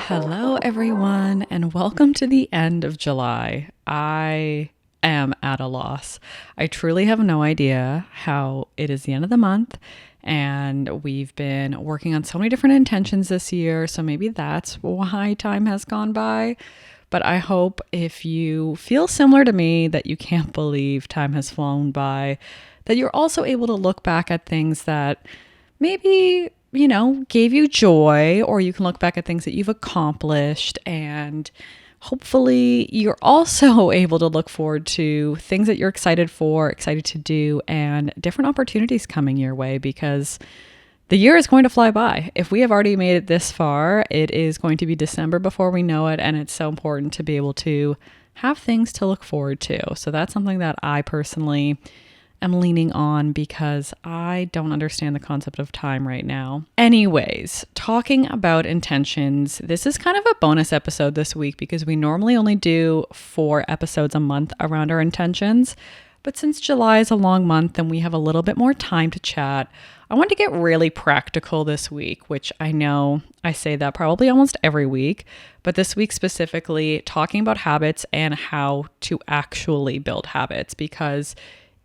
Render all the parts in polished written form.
Hello, everyone, and welcome to the end of July. I am at a loss. I truly have no idea how it is the end of the month, and we've been working on so many different intentions this year, so maybe that's why time has gone by. But I hope if you feel similar to me, that you can't believe time has flown by, that you're also able to look back at things that maybe gave you joy, or you can look back at things that you've accomplished, and hopefully you're also able to look forward to things that you're excited for, excited to do, and different opportunities coming your way, because the year is going to fly by. If we have already made it this far, it is going to be December before we know it, and it's so important to be able to have things to look forward to. So that's something that I personally am leaning on, because I don't understand the concept of time right now. Anyways, talking about intentions, this is kind of a bonus episode this week because we normally only do 4 episodes a month around our intentions. But since July is a long month and we have a little bit more time to chat, I want to get really practical this week, which I know I say that probably almost every week, but this week specifically talking about habits and how to actually build habits, because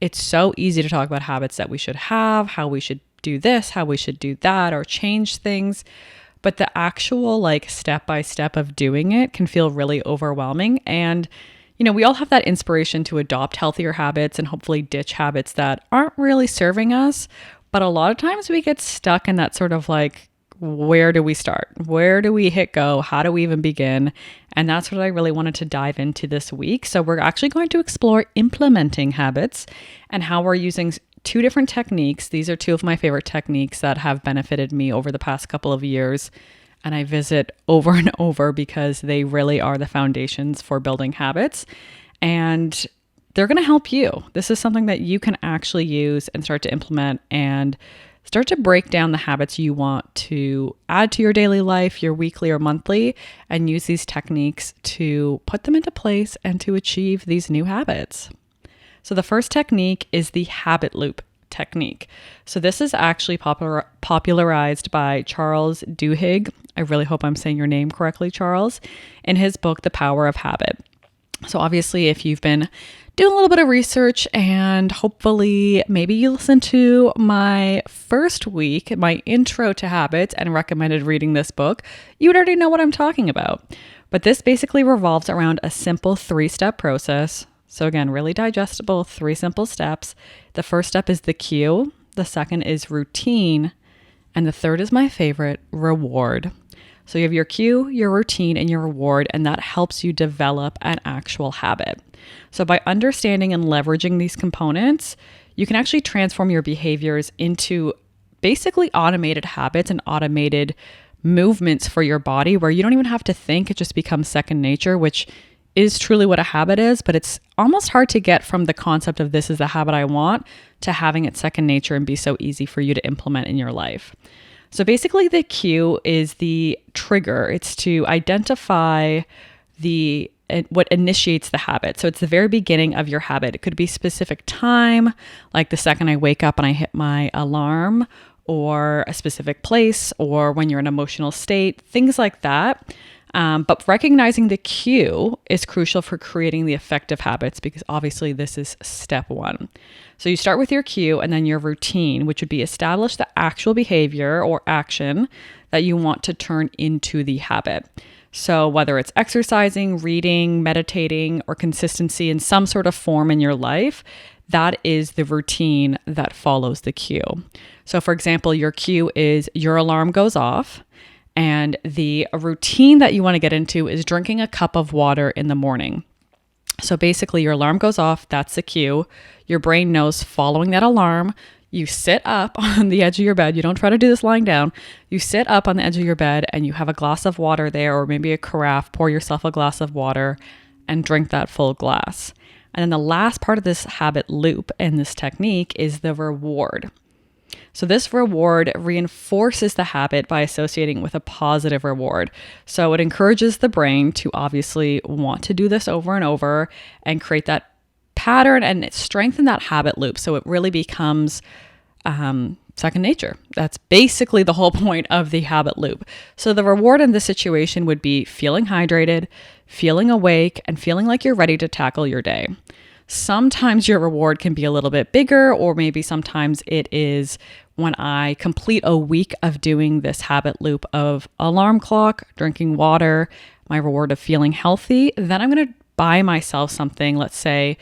it's so easy to talk about habits that we should have, how we should do this, how we should do that, or change things. But the actual step by step of doing it can feel really overwhelming. And, we all have that inspiration to adopt healthier habits and hopefully ditch habits that aren't really serving us. But a lot of times we get stuck in that sort of where do we start? Where do we hit go? How do we even begin? And that's what I really wanted to dive into this week. So we're actually going to explore implementing habits and how we're using 2 different techniques. These are 2 of my favorite techniques that have benefited me over the past couple of years. And I visit over and over because they really are the foundations for building habits. And they're going to help you. This is something that you can actually use and start to implement and start to break down the habits you want to add to your daily life, your weekly or monthly, and use these techniques to put them into place and to achieve these new habits. So the first technique is the habit loop technique. So this is actually popularized by Charles Duhigg. I really hope I'm saying your name correctly, Charles, in his book, The Power of Habit. So obviously, if you've been doing a little bit of research and hopefully maybe you listened to my first week, my intro to habits, and recommended reading this book, you would already know what I'm talking about. But this basically revolves around a simple 3-step process. So again, really digestible, 3 simple steps. The first step is the cue. The second is routine. And the third is my favorite, reward. So you have your cue, your routine, and your reward, and that helps you develop an actual habit. So by understanding and leveraging these components, you can actually transform your behaviors into basically automated habits and automated movements for your body, where you don't even have to think. It just becomes second nature, which is truly what a habit is. But it's almost hard to get from the concept of this is the habit I want to having it second nature and be so easy for you to implement in your life. So basically the cue is the trigger. It's to identify what initiates the habit. So it's the very beginning of your habit. It could be specific time, like the second I wake up and I hit my alarm, or a specific place, or when you're in an emotional state, things like that. But recognizing the cue is crucial for creating the effective habits, because obviously this is step 1. So you start with your cue and then your routine, which would be establish the actual behavior or action that you want to turn into the habit. So whether it's exercising, reading, meditating, or consistency in some sort of form in your life, that is the routine that follows the cue. So for example, your cue is your alarm goes off, and the routine that you want to get into is drinking a cup of water in the morning. So basically your alarm goes off, that's the cue. Your brain knows following that alarm, you sit up on the edge of your bed. You don't try to do this lying down. You sit up on the edge of your bed and you have a glass of water there, or maybe a carafe. Pour yourself a glass of water and drink that full glass. And then the last part of this habit loop and this technique is the reward. So this reward reinforces the habit by associating with a positive reward. So it encourages the brain to obviously want to do this over and over and create that pattern and strengthen that habit loop. So it really becomes second nature. That's basically the whole point of the habit loop. So the reward in this situation would be feeling hydrated, feeling awake, and feeling like you're ready to tackle your day. Sometimes your reward can be a little bit bigger, or maybe sometimes it is when I complete a week of doing this habit loop of alarm clock, drinking water, my reward of feeling healthy, then I'm going to buy myself something. Let's say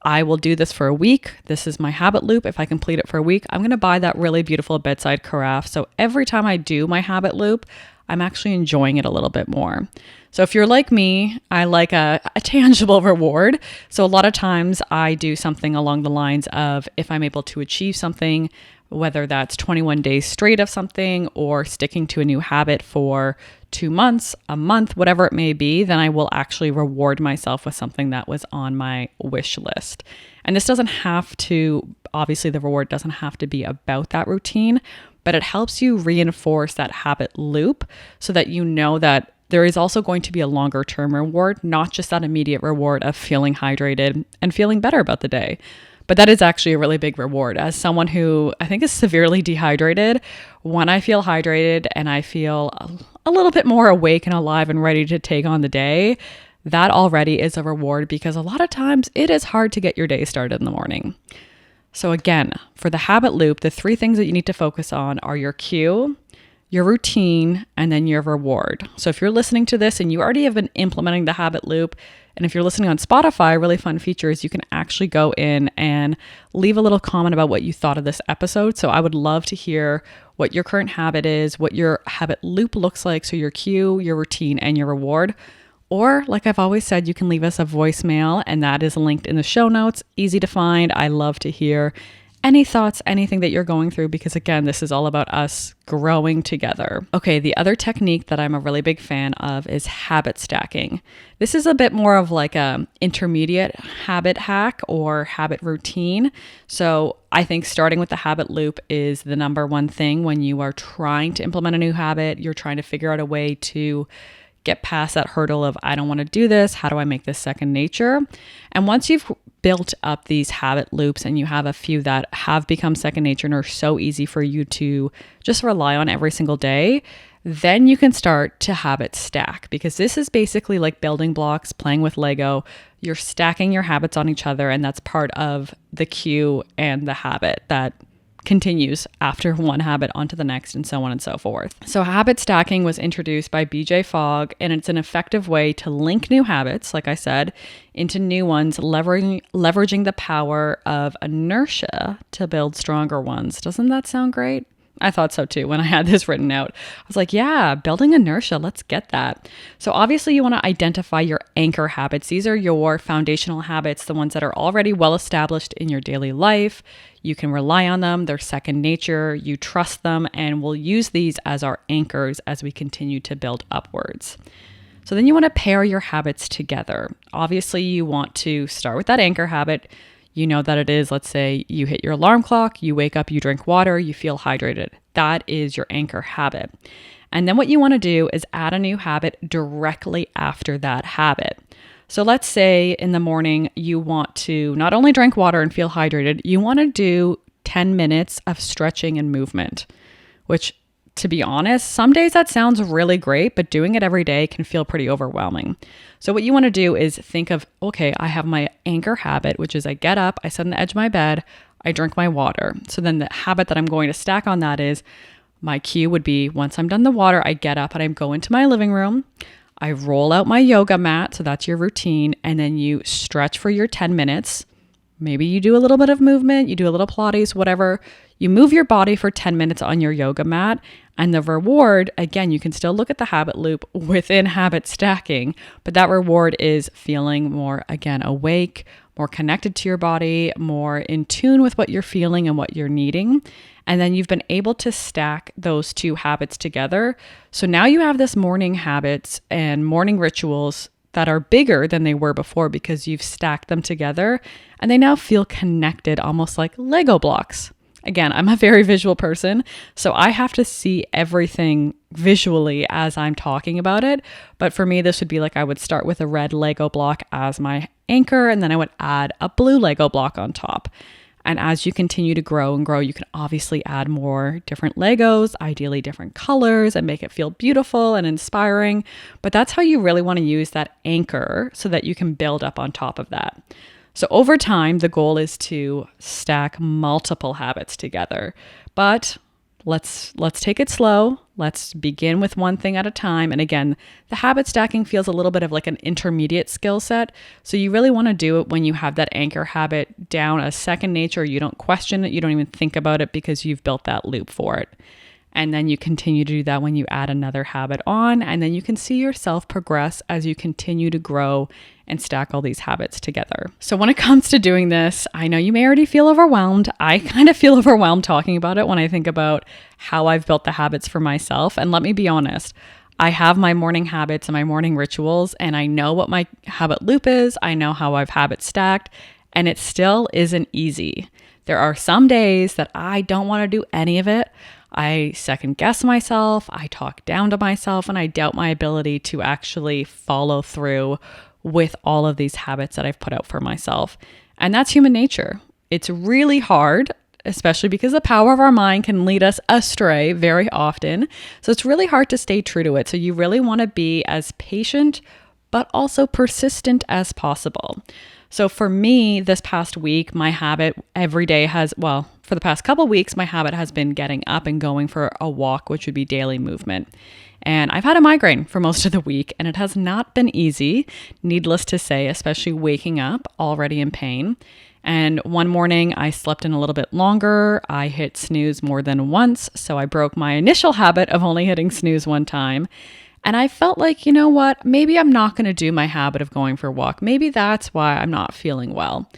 I will do this for a week. This is my habit loop. If I complete it for a week, I'm going to buy that really beautiful bedside carafe. So every time I do my habit loop, I'm actually enjoying it a little bit more. So if you're like me, I like a tangible reward. So a lot of times I do something along the lines of if I'm able to achieve something, whether that's 21 days straight of something or sticking to a new habit for 2 months, a month, whatever it may be, then I will actually reward myself with something that was on my wish list. And this doesn't have to, obviously the reward doesn't have to be about that routine, but it helps you reinforce that habit loop so that you know that there is also going to be a longer term reward, not just that immediate reward of feeling hydrated and feeling better about the day. But that is actually a really big reward. As someone who I think is severely dehydrated, when I feel hydrated and I feel a little bit more awake and alive and ready to take on the day, that already is a reward because a lot of times it is hard to get your day started in the morning. So again, for the habit loop, the 3 things that you need to focus on are your cue, your routine, and then your reward. So if you're listening to this and you already have been implementing the habit loop, and if you're listening on Spotify, really fun feature is you can actually go in and leave a little comment about what you thought of this episode. So I would love to hear what your current habit is, what your habit loop looks like. So your cue, your routine, and your reward. Or like I've always said, you can leave us a voicemail and that is linked in the show notes. Easy to find. I love to hear any thoughts, anything that you're going through, because again, this is all about us growing together. Okay, the other technique that I'm a really big fan of is habit stacking. This is a bit more of like a intermediate habit hack or habit routine. So I think starting with the habit loop is the number one thing when you are trying to implement a new habit. You're trying to figure out a way to get past that hurdle of, I don't want to do this. How do I make this second nature? And once you've built up these habit loops and you have a few that have become second nature and are so easy for you to just rely on every single day, then you can start to habit stack, because this is basically like building blocks, playing with Lego. You're stacking your habits on each other, and that's part of the cue and the habit that continues after one habit onto the next, and so on and so forth. So habit stacking was introduced by BJ Fogg, and it's an effective way to link new habits, like I said, into new ones, leveraging the power of inertia to build stronger ones. Doesn't that sound great? I thought so too when I had this written out. I was like, yeah, building inertia, let's get that. So obviously you want to identify your anchor habits. These are your foundational habits, the ones that are already well established in your daily life. You can rely on them, they're second nature, you trust them, and we'll use these as our anchors as we continue to build upwards. So then you want to pair your habits together. Obviously you want to start with that anchor habit. You know that it is, let's say you hit your alarm clock, you wake up, you drink water, you feel hydrated. That is your anchor habit. And then what you want to do is add a new habit directly after that habit. So let's say in the morning, you want to not only drink water and feel hydrated, you want to do 10 minutes of stretching and movement, which, to be honest, some days that sounds really great, but doing it every day can feel pretty overwhelming. So what you want to do is think of, okay, I have my anchor habit, which is I get up, I sit on the edge of my bed, I drink my water. So then the habit that I'm going to stack on that is my cue would be once I'm done the water, I get up and I go into my living room, I roll out my yoga mat, so that's your routine, and then you stretch for your 10 minutes. Maybe you do a little bit of movement, you do a little Pilates, whatever. You move your body for 10 minutes on your yoga mat. And the reward, again, you can still look at the habit loop within habit stacking, but that reward is feeling more, again, awake, more connected to your body, more in tune with what you're feeling and what you're needing. And then you've been able to stack those two habits together. So now you have this morning habits and morning rituals that are bigger than they were before because you've stacked them together and they now feel connected, almost like Lego blocks. Again, I'm a very visual person, so I have to see everything visually as I'm talking about it. But for me, this would be like I would start with a red Lego block as my anchor, and then I would add a blue Lego block on top. And as you continue to grow and grow, you can obviously add more different Legos, ideally different colors, and make it feel beautiful and inspiring. But that's how you really want to use that anchor so that you can build up on top of that. So over time, the goal is to stack multiple habits together. But let's take it slow. Let's begin with one thing at a time. And again, the habit stacking feels a little bit of like an intermediate skill set. So you really want to do it when you have that anchor habit down as second nature. You don't question it. You don't even think about it because you've built that loop for it. And then you continue to do that when you add another habit on, and then you can see yourself progress as you continue to grow and stack all these habits together. So when it comes to doing this, I know you may already feel overwhelmed. I kind of feel overwhelmed talking about it when I think about how I've built the habits for myself. And let me be honest, I have my morning habits and my morning rituals, and I know what my habit loop is. I know how I've habit stacked, and it still isn't easy. There are some days that I don't want to do any of it. I second guess myself, I talk down to myself, and I doubt my ability to actually follow through with all of these habits that I've put out for myself. And that's human nature. It's really hard, especially because the power of our mind can lead us astray very often. So it's really hard to stay true to it. So you really want to be as patient, but also persistent as possible. So for me, this past week, my habit every day for the past couple weeks, my habit has been getting up and going for a walk, which would be daily movement. And I've had a migraine for most of the week, and it has not been easy, needless to say, especially waking up already in pain. And one morning I slept in a little bit longer. I hit snooze more than once, so I broke my initial habit of only hitting snooze one time. And I felt like, you know what, maybe I'm not going to do my habit of going for a walk. Maybe that's why I'm not feeling well.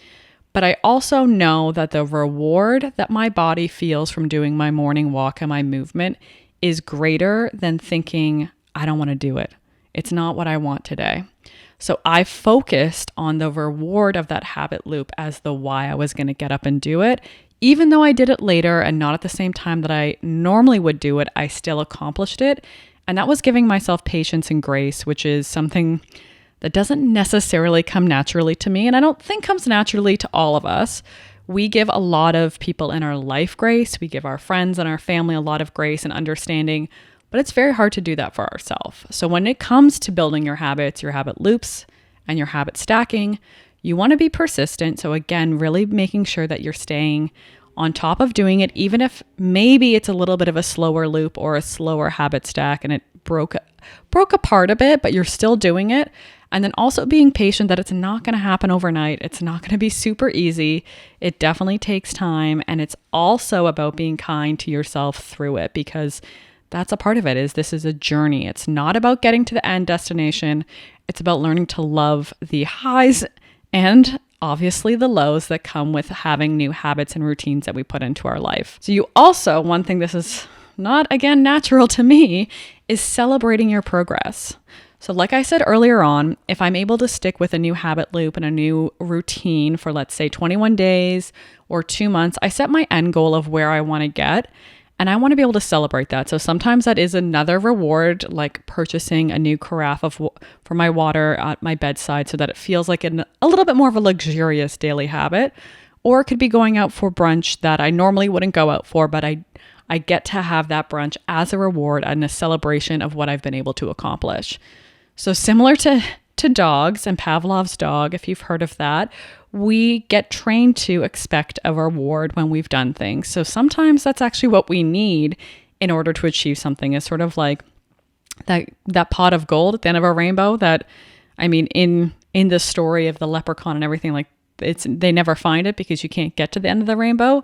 But I also know that the reward that my body feels from doing my morning walk and my movement is greater than thinking, I don't want to do it. It's not what I want today. So I focused on the reward of that habit loop as the why I was going to get up and do it. Even though I did it later and not at the same time that I normally would do it, I still accomplished it. And that was giving myself patience and grace, which is something that doesn't necessarily come naturally to me. And I don't think comes naturally to all of us. We give a lot of people in our life grace. We give our friends and our family a lot of grace and understanding, but it's very hard to do that for ourselves. So when it comes to building your habits, your habit loops, and your habit stacking, you want to be persistent. So again, really making sure that you're staying on top of doing it, even if maybe it's a little bit of a slower loop or a slower habit stack and it broke apart a bit, but you're still doing it. And then also being patient that it's not going to happen overnight. It's not going to be super easy. It definitely takes time. And it's also about being kind to yourself through it, because that's a part of it. This is a journey. It's not about getting to the end destination. It's about learning to love the highs and obviously the lows that come with having new habits and routines that we put into our life. So you also, one thing this is not, again, natural to me, is celebrating your progress. So like I said earlier on, if I'm able to stick with a new habit loop and a new routine for, let's say, 21 days or 2 months, I set my end goal of where I want to get. And I want to be able to celebrate that. So sometimes that is another reward, like purchasing a new carafe for my water at my bedside so that it feels like a little bit more of a luxurious daily habit. Or it could be going out for brunch that I normally wouldn't go out for, but I get to have that brunch as a reward and a celebration of what I've been able to accomplish. So similar to dogs and Pavlov's dog, if you've heard of that, we get trained to expect a reward when we've done things. So sometimes that's actually what we need in order to achieve something, is sort of like that pot of gold at the end of a rainbow that, I mean, in the story of the leprechaun and everything, like they never find it because you can't get to the end of the rainbow.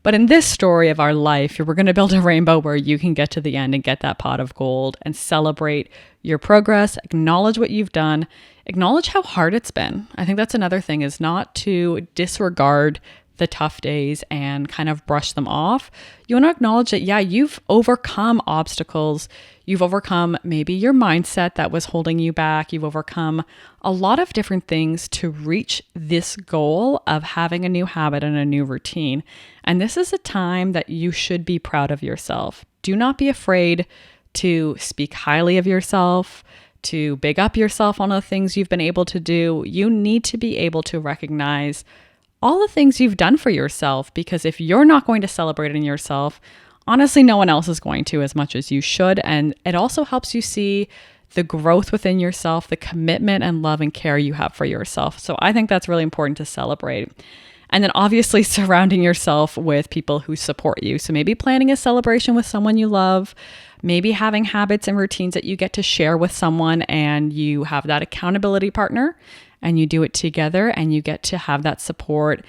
But in this story of our life, we're going to build a rainbow where you can get to the end and get that pot of gold and celebrate your progress, acknowledge what you've done, acknowledge how hard it's been. I think that's another thing, is not to disregard the tough days and kind of brush them off. You want to acknowledge that, yeah, you've overcome obstacles. You've overcome maybe your mindset that was holding you back. You've overcome a lot of different things to reach this goal of having a new habit and a new routine. And this is a time that you should be proud of yourself. Do not be afraid to speak highly of yourself, to big up yourself on the things you've been able to do. You need to be able to recognize all the things you've done for yourself, because if you're not going to celebrate in yourself, honestly, no one else is going to as much as you should. And it also helps you see the growth within yourself, the commitment and love and care you have for yourself. So I think that's really important to celebrate. And then obviously surrounding yourself with people who support you. So maybe planning a celebration with someone you love, maybe having habits and routines that you get to share with someone and you have that accountability partner and you do it together and you get to have that support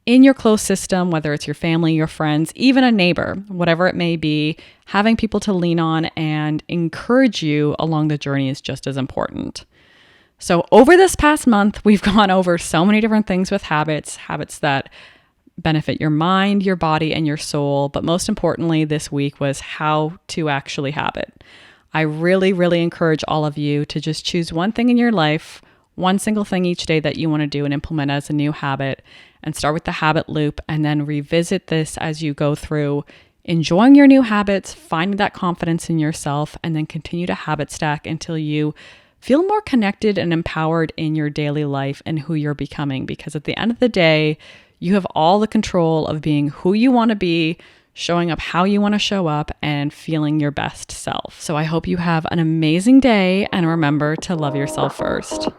in your close system, whether it's your family, your friends, even a neighbor, whatever it may be. Having people to lean on and encourage you along the journey is just as important. So over this past month, we've gone over so many different things with habits that benefit your mind, your body, and your soul. But most importantly, this week was how to actually have it. I really, really encourage all of you to just choose one thing in your life, one single thing each day that you want to do and implement as a new habit, and start with the habit loop and then revisit this as you go through enjoying your new habits, finding that confidence in yourself, and then continue to habit stack until you feel more connected and empowered in your daily life and who you're becoming. Because at the end of the day, you have all the control of being who you want to be, showing up how you want to show up, and feeling your best self. So I hope you have an amazing day, and remember to love yourself first.